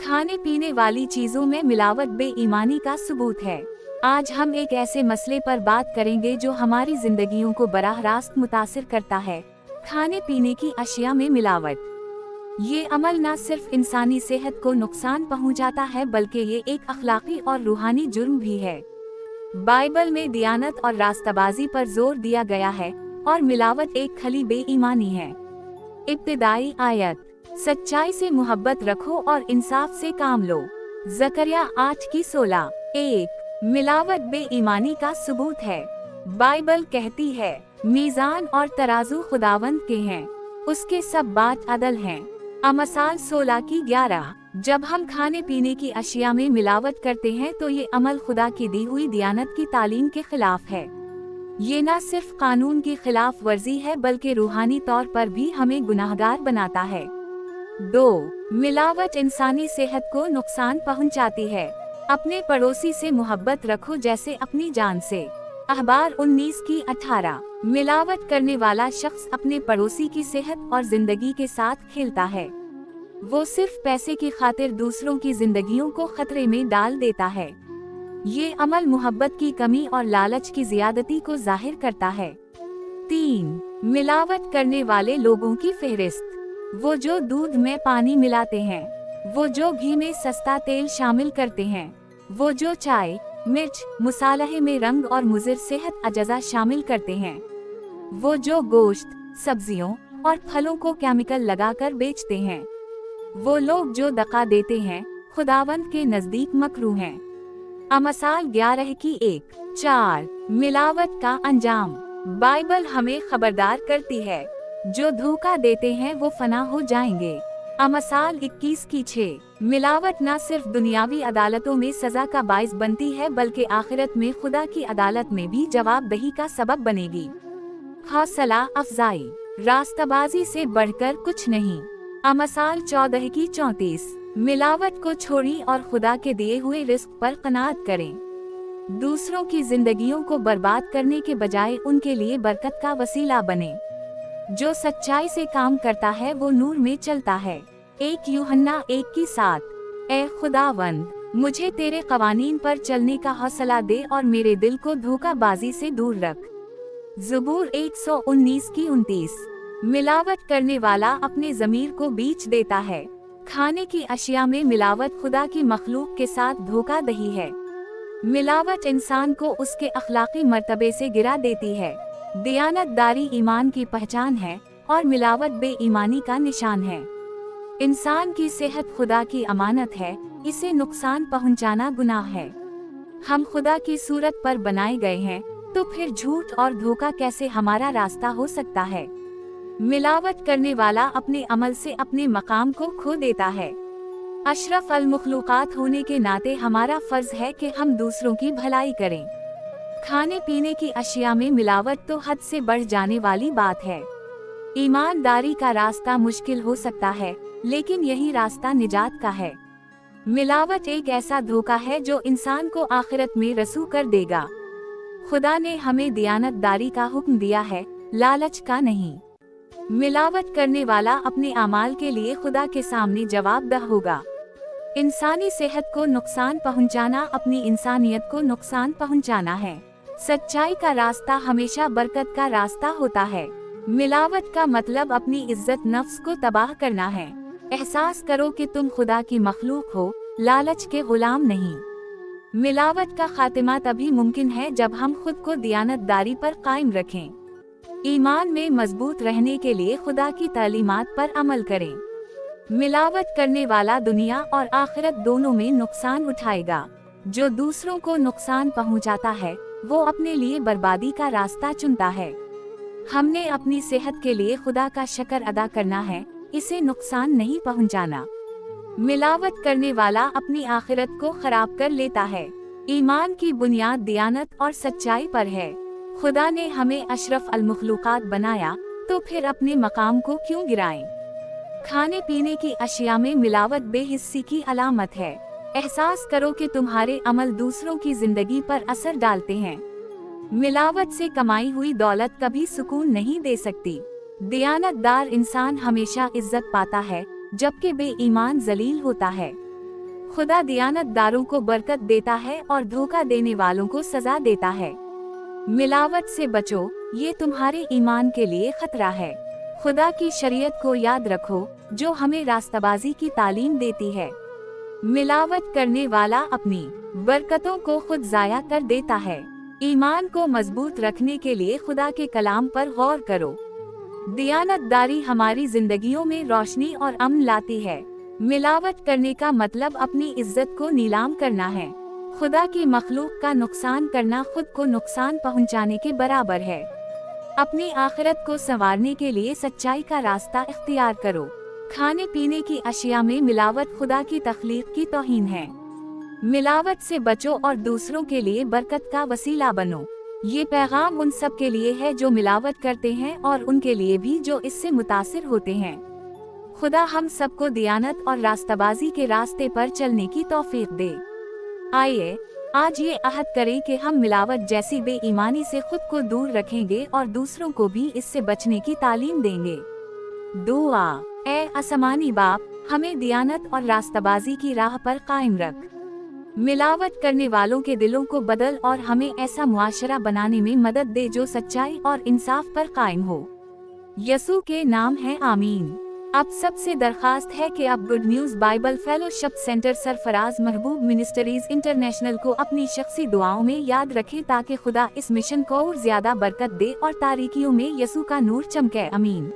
खाने पीने वाली चीजों में मिलावट बेईमानी का सबूत है। आज हम एक ऐसे मसले पर बात करेंगे जो हमारी जिंदगियों को बराह रास्त मुतासिर करता है, खाने पीने की अशिया में मिलावट। ये अमल न सिर्फ इंसानी सेहत को नुकसान पहुंचाता है बल्कि ये एक अखलाकी और रूहानी जुर्म भी है। बाइबल में दियानत और रास्ताबाजी पर जोर दिया गया है और मिलावट एक खली बेईमानी है। इब्तिदाई आयत, सच्चाई से मोहब्बत रखो और इंसाफ से काम लो। ज़करिया 8:16। 1 मिलावट बेईमानी का सबूत है। बाइबल कहती है, मीज़ान और तराजू खुदावंद के हैं, उसके सब बाट अदल हैं। अमसाल 16:11। जब हम खाने पीने की अशिया में मिलावट करते हैं तो ये अमल खुदा की दी हुई दियानत की तालीम के खिलाफ है। ये न सिर्फ कानून की खिलाफ वर्जी है बल्कि रूहानी तौर पर भी हमें गुनाहगार बनाता है। 2 मिलावट इंसानी सेहत को नुकसान पहुंचाती है। अपने पड़ोसी से मोहब्बत रखो जैसे अपनी जान से। अखबार 19:18। मिलावट करने वाला शख्स अपने पड़ोसी की सेहत और जिंदगी के साथ खेलता है। वो सिर्फ पैसे की खातिर दूसरों की जिंदगियों को खतरे में डाल देता है। ये अमल मोहब्बत की कमी और लालच की ज्यादती को जाहिर करता है। 3 मिलावट करने वाले लोगों की फहरिस्त। वो जो दूध में पानी मिलाते हैं, वो जो घी में सस्ता तेल शामिल करते हैं, वो जो चाय, मिर्च, मुसालहे में रंग और मुज़िर सेहत अजजा शामिल करते हैं, वो जो गोश्त, सब्जियों और फलों को केमिकल लगाकर बेचते हैं, वो लोग जो दका देते हैं, खुदावंद के नजदीक मकरूह हैं। अमसाल 11:1-4 मिलावट का अंजाम। बाइबल हमें खबरदार करती है, जो धोखा देते हैं वो फना हो जाएंगे। अमसाल 21:6। मिलावट न सिर्फ दुनियावी अदालतों में सजा का बाइस बनती है बल्कि आखिरत में खुदा की अदालत में भी जवाबदही का सबब बनेगी। हौसला अफजाई, रास्ताबाजी से बढ़कर कुछ नहीं। अमसाल 14:34। मिलावट को छोड़ी और खुदा के दिए हुए रिस्क पर कनात करें। दूसरों की जिंदगियों को बर्बाद करने के बजाय उनके लिए बरकत का वसीला बने। जो सच्चाई से काम करता है वो नूर में चलता है। 1 यूहन्ना 1:7। ए खुदावंद, मुझे तेरे कवानीन पर चलने का हौसला दे और मेरे दिल को धोखाबाजी से दूर रख। ज़बूर 119:29। मिलावट करने वाला अपने ज़मीर को बीच देता है। खाने की अशिया में मिलावट खुदा की मखलूक के साथ धोखा दही है। मिलावट इंसान को उसके अखलाकी मर्तबे से गिरा देती है। दियानतदारी ईमान की पहचान है और मिलावट बेईमानी का निशान है। इंसान की सेहत खुदा की अमानत है, इसे नुकसान पहुंचाना गुनाह है। हम खुदा की सूरत पर बनाए गए हैं, तो फिर झूठ और धोखा कैसे हमारा रास्ता हो सकता है। मिलावट करने वाला अपने अमल से अपने मकाम को खो देता है। अशरफ अल मखलूकात होने के नाते हमारा फर्ज है कि हम दूसरों की भलाई करें। खाने पीने की अशिया में मिलावट तो हद से बढ़ जाने वाली बात है। ईमानदारी का रास्ता मुश्किल हो सकता है, लेकिन यही रास्ता निजात का है। मिलावट एक ऐसा धोखा है जो इंसान को आखिरत में रसू कर देगा। खुदा ने हमें दियानतदारी का हुक्म दिया है, लालच का नहीं। मिलावट करने वाला अपने अमाल के लिए खुदा के सामने जवाबदेह होगा। इंसानी सेहत को नुकसान पहुंचाना अपनी इंसानियत को नुकसान पहुंचाना है। सच्चाई का रास्ता हमेशा बरकत का रास्ता होता है। मिलावट का मतलब अपनी इज्जत नफ्स को तबाह करना है। एहसास करो कि तुम खुदा की मखलूक हो, लालच के गुलाम नहीं। मिलावट का खात्मा तभी मुमकिन है जब हम खुद को दियानतदारी पर कायम रखें। ईमान में मजबूत रहने के लिए खुदा की तालीमात पर अमल करें। मिलावट करने वाला दुनिया और आखिरत दोनों में नुकसान उठाएगा। जो दूसरों को नुकसान पहुंचाता है वो अपने लिए बर्बादी का रास्ता चुनता है। हमने अपनी सेहत के लिए खुदा का शुक्र अदा करना है, इसे नुकसान नहीं पहुंचाना। मिलावट करने वाला अपनी आखिरत को खराब कर लेता है। ईमान की बुनियाद दियानत और सच्चाई पर है। खुदा ने हमें अशरफ अल मखलूकात बनाया, तो फिर अपने मकाम को क्यों गिराएं? खाने पीने की अशिया में मिलावट बेहिस्सी की अलामत है। एहसास करो कि तुम्हारे अमल दूसरों की जिंदगी पर असर डालते हैं। मिलावट से कमाई हुई दौलत कभी सुकून नहीं दे सकती। दियानतदार इंसान हमेशा इज्जत पाता है, जबकि बेईमान जलील होता है। खुदा दियानतदारों को बरकत देता है और धोखा देने वालों को सजा देता है। मिलावट से बचो, ये तुम्हारे ईमान के लिए खतरा है। खुदा की शरीयत को याद रखो, जो हमें रास्ताबाजी की तालीम देती है। मिलावट करने वाला अपनी बरकतों को खुद जाया कर देता है। ईमान को मजबूत रखने के लिए खुदा के कलाम पर गौर करो। दियानतदारी हमारी जिंदगियों में रोशनी और अमन लाती है। मिलावट करने का मतलब अपनी इज्जत को नीलाम करना है। खुदा की मखलूक का नुकसान करना खुद को नुकसान पहुंचाने के बराबर है। अपनी आखिरत को संवारने के लिए सच्चाई का रास्ता इख्तियार करो। खाने पीने की अशिया में मिलावट खुदा की तख्लीक की तौहीन है। मिलावट से बचो और दूसरों के लिए बरकत का वसीला बनो। ये पैगाम उन सब के लिए है जो मिलावट करते हैं और उनके लिए भी जो इससे मुतासिर होते हैं। खुदा हम सबको दियानत और रास्ताबाजी के रास्ते पर चलने की तौफीक दे। आइए आज ये अहद करें कि हम मिलावट जैसी बेईमानी से खुद को दूर रखेंगे और दूसरों को भी इससे बचने की तालीम देंगे। दुआ। ए आसमानी बाप, हमें दियानत और रास्ताबाजी की राह पर कायम रख। मिलावट करने वालों के दिलों को बदल और हमें ऐसा मुआशरा बनाने में मदद दे जो सच्चाई और इंसाफ पर कायम हो। यसू के नाम है, आमीन। अब सबसे दरखास्त है कि आप good news Bible fellowship centre Sarfaraz महबूब मिनिस्ट्रीज इंटरनेशनल को अपनी शख्सी दुआओं में याद रखें ताकि खुदा इस मिशन को और ज्यादा बरकत दे और तारीकियों में यसू का नूर चमके। आमीन।